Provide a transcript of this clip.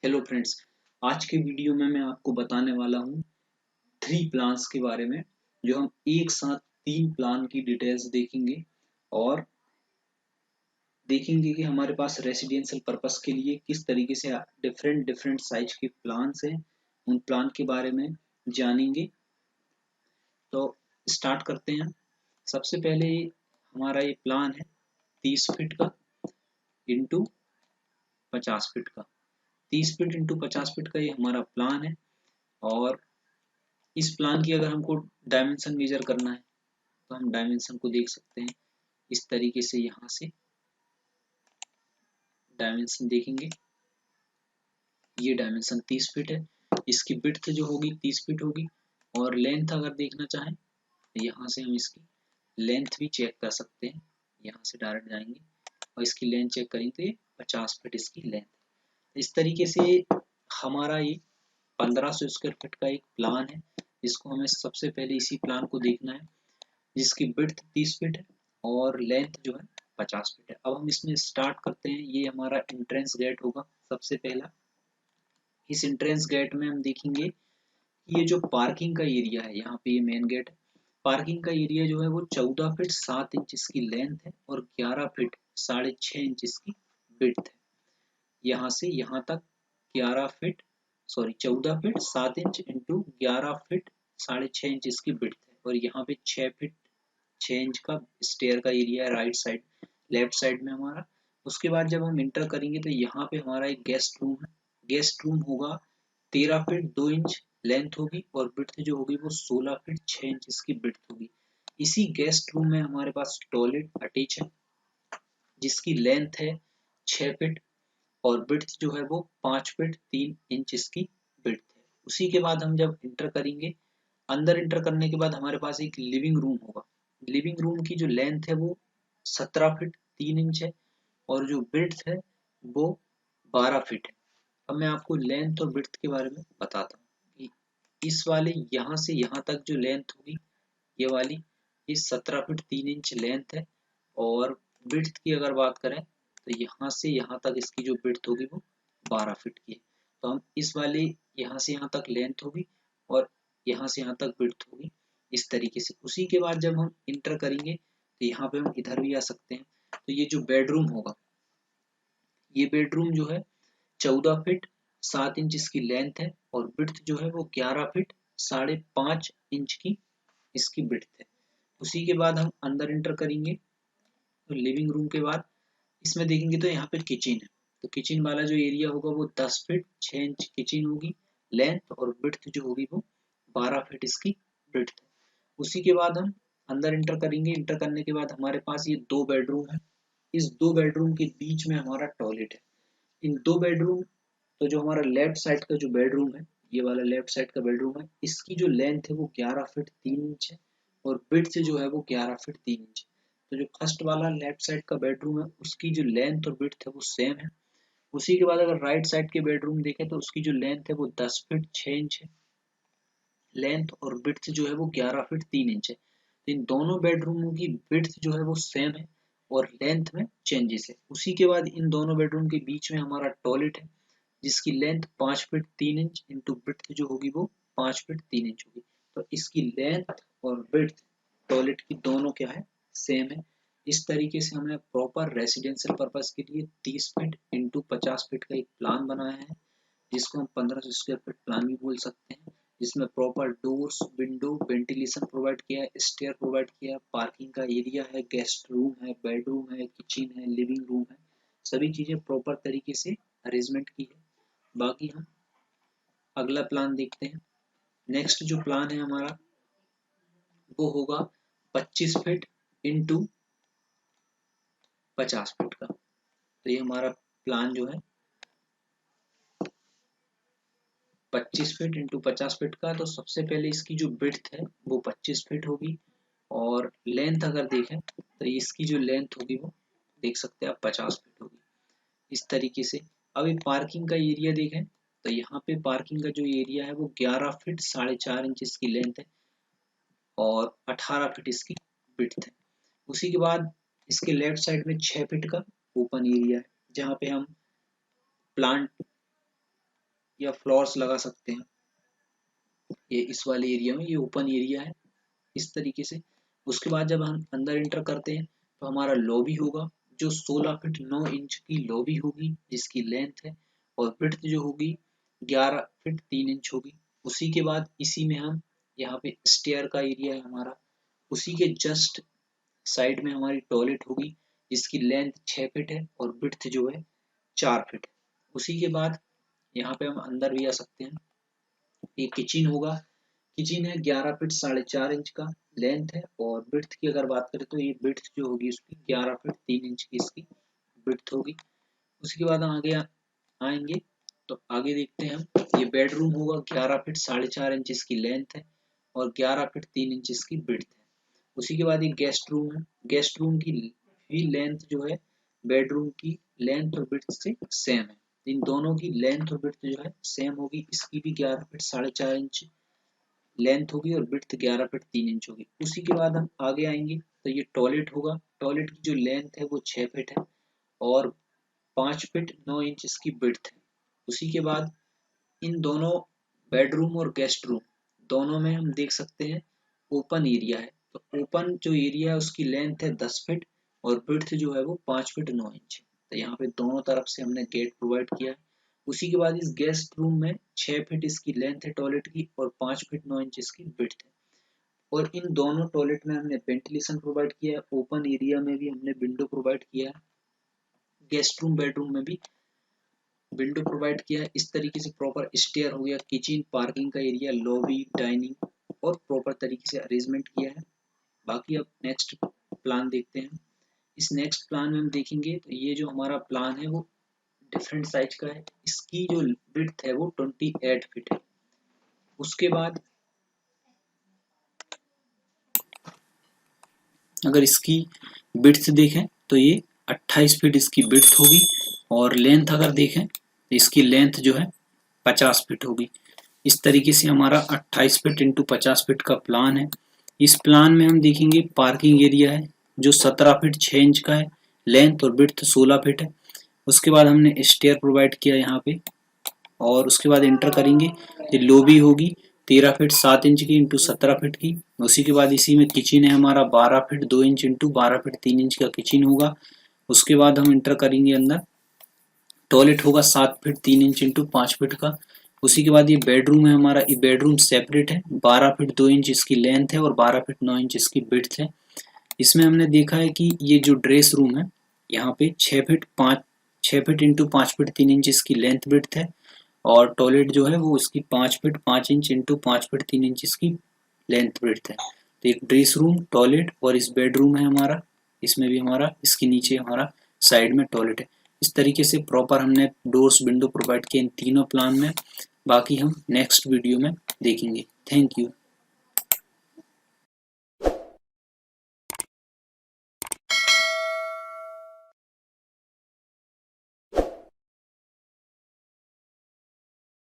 Hello friends. आज के video में मैं आपको बताने वाला हूँ 3 प्लान्स के बारे में, जो हम एक साथ 3 प्लान की डिटेल्स देखेंगे और देखेंगे कि हमारे पास रेसिडेंशियल पर्पस के लिए किस तरीके से डिफरेंट डिफरेंट साइज के प्लान्स हैं। उन प्लान के बारे में जानेंगे। तो स्टार्ट करते हैं। सबसे पहले हमारा ये प्लान है 30 फीट का इंटू 50 फीट का। 30 फीट इंटू 50 फीट का ये हमारा प्लान है। और इस प्लान की अगर हमको डायमेंशन मेजर करना है तो हम डायमेंशन को देख सकते हैं इस तरीके से। यहाँ से डायमेंशन देखेंगे, ये डायमेंशन 30 फीट है। इसकी विड्थ जो होगी 30 फीट होगी। और लेंथ अगर देखना चाहें तो यहाँ से हम इसकी लेंथ भी चेक कर सकते हैं। यहाँ से डायरेक्ट जाएंगे और इसकी लेंथ चेक करेंगे तो ये 50 फीट इसकी लेंथ। इस तरीके से हमारा ये 1500 स्क्वायर फीट का एक प्लान है, जिसको हमें सबसे पहले इसी प्लान को देखना है, जिसकी विड्थ 30 फीट है और लेंथ जो है 50 फीट है। अब हम इसमें स्टार्ट करते हैं। ये हमारा एंट्रेंस गेट होगा सबसे पहला। इस एंट्रेंस गेट में हम देखेंगे कि ये जो पार्किंग का एरिया है, यहाँ पे ये मेन गेट है। पार्किंग का एरिया जो है वो 14 फीट 7 इंच इसकी लेंथ है और 11 फीट 6.5 इंच इसकी विड्थ है। यहाँ से यहाँ तक 14 feet 7 inch into 11 feet 6.5 inch इसकी विड्थ है। और यहाँ पे 6 फीट 6 इंच का स्टेयर का एरिया है राइट साइड लेफ्ट साइड में हमारा। उसके बाद जब हम इंटर करेंगे तो यहाँ पे हमारा एक गेस्ट रूम है। गेस्ट रूम होगा 13 फीट 2 इंच लेंथ होगी और विड्थ जो होगी वो 16 फीट 6 इंच इसकी विड्थ होगी। इसी गेस्ट रूम में हमारे पास टॉयलेट अटैच है, जिसकी लेंथ है 6 फीट और विड्थ जो है वो 5 फीट 3 इंच इसकी विड्थ है। उसी के बाद हम जब इंटर करेंगे, अंदर इंटर करने के बाद हमारे पास एक लिविंग रूम होगा। लिविंग रूम की जो लेंथ है वो 17 फीट 3 इंच है और जो विड्थ है वो 12 फीट है। अब मैं आपको लेंथ और विड्थ के बारे में बताता हूँ कि इस वाले यहाँ से यहाँ तक जो लेंथ होगी, ये वाली, ये 17 फीट 3 इंच लेंथ है। और विड्थ की अगर बात करें तो यहाँ से यहाँ तक इसकी जो विड्थ होगी वो 12 फीट की है। तो हम इस वाले यहाँ से यहाँ तक लेंथ होगी और यहाँ से यहाँ तक विड्थ होगी इस तरीके से। उसी के बाद जब हम इंटर करेंगे तो यहाँ पे हम इधर भी आ सकते हैं। तो ये जो बेडरूम होगा, ये बेडरूम जो है 14 फीट 7 इंच इसकी लेंथ है और विड्थ जो है वो 11 फीट 5.5 इंच की इसकी विड्थ है। उसी के बाद हम अंदर इंटर करेंगे तो लिविंग रूम के बाद इसमें देखेंगे तो यहाँ पे किचन है। तो किचन वाला जो एरिया होगा वो 10 फीट 6 इंच किचन होगी लेंथ और विड्थ जो होगी वो 12 फीट इसकी विड्थ है। उसी के बाद हम अंदर इंटर करेंगे। इंटर करने के बाद हमारे पास ये 2 बेडरूम है। इस 2 बेडरूम के बीच में हमारा टॉयलेट है। इन 2 बेडरूम, तो जो हमारा लेफ्ट साइड का जो बेडरूम है, ये वाला लेफ्ट साइड का बेडरूम है, इसकी जो लेंथ है वो 11 फीट 3 इंच है और विड्थ जो है वो 11 फीट 3 इंच है। तो जो फर्स्ट वाला लेफ्ट साइड का बेडरूम है उसकी जो लेंथ और विड्थ है वो सेम है। उसी के बाद अगर राइट साइड के बेडरूम देखें तो उसकी जो लेंथ है वो 10 फीट 6 इंच है लेंथ और विड्थ जो है वो 11 फीट 3 इंच है। तो इन दोनों बेडरूमों की विड्थ जो है वो सेम है और लेंथ में चेंजेस है। उसी के बाद इन दोनों बेडरूम के बीच में हमारा टॉयलेट है, जिसकी length 5 feet 3 inch into width जो होगी वो 5 फीट 3 इंच होगी। तो इसकी लेंथ और विड्थ टॉयलेट की दोनों क्या है, सेम है। इस तरीके से हमने प्रॉपर रेसिडेंशियल पर्पस के लिए 30 फीट इंटू 50 फीट का एक प्लान बनाया है, जिसको हम 1500 स्क्वायर फीट प्लान भी बोल सकते हैं। जिसमें proper doors window ventilation provide किया है, स्टेयर प्रोवाइड किया है, पार्किंग का एरिया है, गेस्ट रूम है, बेडरूम है, किचन है, लिविंग रूम है, सभी चीजें प्रॉपर तरीके से अरेंजमेंट की है। बाकी हम अगला प्लान देखते हैं। नेक्स्ट जो प्लान है हमारा वो होगा 25 फीट इंटू 50 फीट का। तो ये हमारा प्लान जो है 25 फीट इंटू 50 फीट का। तो सबसे पहले इसकी जो विड्थ है वो 25 फीट होगी और लेंथ अगर देखें तो इसकी जो लेंथ होगी वो देख सकते हैं आप 50 फीट होगी इस तरीके से। अब ये पार्किंग का एरिया देखें तो यहाँ पे पार्किंग का जो एरिया है वो 11 फीट 4.5 इंच इसकी लेंथ है और 18 फीट इसकी विड्थ है। उसी के बाद इसके लेफ्ट साइड में 6 फीट का ओपन एरिया है, जहाँ पे हम प्लांट या फ्लोर्स लगा सकते हैं। ये इस वाले एरिया में ये ओपन एरिया है इस तरीके से। उसके बाद जब हम अंदर इंटर करते हैं तो हमारा लॉबी होगा जो 16 फीट 9 इंच की लॉबी होगी जिसकी लेंथ है, और ब्रेड्थ जो होगी 11 फीट 3 इंच होगी। उसी के बाद इसी में हम यहाँ पे स्टेयर का एरिया है हमारा, उसी के जस्ट साइड में हमारी टॉयलेट होगी जिसकी लेंथ 6 फीट है और ब्रेड्थ जो है 4 फीट है। उसी के बाद यहाँ पे हम अंदर भी आ सकते हैं। ये किचन होगा, किचन है 11 फीट 4.5 इंच का लेंथ है, और ब्रेड्थ की अगर बात करें तो ये ब्रेड्थ जो होगी उसकी 11 फीट 3 इंच की इसकी ब्रेड्थ होगी। उसके बाद हम आगे आएंगे तो आगे देखते हैं हम, ये बेडरूम होगा 11 फीट 4.5 इंच इसकी लेंथ है और 11 फीट 3 इंच इसकी ब्रेड्थ है। उसी के बाद ये गेस्ट रूम है, गेस्ट रूम की भी लेंथ जो है बेडरूम की लेंथ और ब्रेड्थ से सेम है। इन दोनों की लेंथ और ब्रेड्थ जो है सेम होगी, इसकी भी 11 फीट 4.5 इंच लेंथ होगी और ब्रेड्थ 11 फीट 3 इंच होगी। उसी के बाद हम आगे आएंगे तो ये टॉयलेट होगा, टॉयलेट की जो लेंथ है वो 6 फीट है और 5 फीट 9 इंच इसकी ब्रेड्थ है। उसी के बाद इन दोनों बेडरूम और गेस्ट रूम दोनों में हम देख सकते हैं ओपन एरिया है, तो ओपन जो एरिया है उसकी लेंथ है 10 फीट और ब्रेड्थ जो है वो 5 फीट 9 इंच है। तो यहाँ पे दोनों तरफ से हमने गेट प्रोवाइड किया है। उसी के बाद इस गेस्ट रूम में 6 फीट इसकी लेंथ है टॉयलेट की और 5 फीट 9 इंच इसकी ब्रेड्थ है। और इन दोनों टॉयलेट में हमने वेंटिलेशन प्रोवाइड किया है, ओपन एरिया में भी हमने विंडो प्रोवाइड किया है, गेस्ट रूम बेडरूम में भी विंडो प्रोवाइड किया है। इस तरीके से प्रॉपर स्टेयर हो गया, किचन, पार्किंग का एरिया, लॉबी, डाइनिंग और प्रॉपर तरीके से अरेंजमेंट किया है। बाकी अब नेक्स्ट प्लान देखते हैं। इस नेक्स्ट प्लान में हम देखेंगे तो ये जो हमारा प्लान है वो डिफरेंट साइज का है। इसकी जो विड्थ है वो 28 फीट है। उसके बाद अगर इसकी विड्थ देखें तो ये 28 फीट इसकी विड्थ होगी, और लेंथ अगर देखें तो इसकी लेंथ जो है 50 फीट होगी। इस तरीके से हमारा 28 फीट इंटू 50 फीट का प्लान है। इस प्लान में हम देखेंगे पार्किंग एरिया है जो 17 फीट 6 इंच का है, लेंथ और विड्थ 16 फीट है। उसके बाद हमने स्टेयर प्रोवाइड किया यहाँ पे, और उसके बाद एंटर करेंगे ये लॉबी होगी 13 फीट 7 इंच की इंटू 17 फीट की। उसी के बाद इसी में किचन है हमारा 12 feet 2 inch into 12 feet 3 inch का किचन होगा। उसके बाद हम एंटर करेंगे अंदर, टॉयलेट होगा 7 फीट 3 इंच इंटू 5 फीट का। उसी के बाद ये बेडरूम है हमारा, ये बेडरूम सेपरेट है, 12 फीट 2 इंच इसकी लेंथ है और 12 फीट 9 इंच इसकी विड्थ है। इसमें हमने देखा है कि ये जो ड्रेस रूम है यहाँ पे 6 फीट इंटू 5 फीट 3 इंच इसकी लेंथ विड्थ है, और टॉयलेट जो है वो इसकी 5 feet 5 inch into 5 feet 3 inch इसकी लेंथ विड्थ है। तो एक ड्रेस रूम, टॉयलेट और इस बेडरूम है हमारा, इसमें भी हमारा इसके नीचे हमारा साइड में टॉयलेट है। इस तरीके से प्रॉपर हमने डोर्स विंडो प्रोवाइड किए इन तीनों प्लान में। बाकी हम नेक्स्ट वीडियो में देखेंगे। Thank you.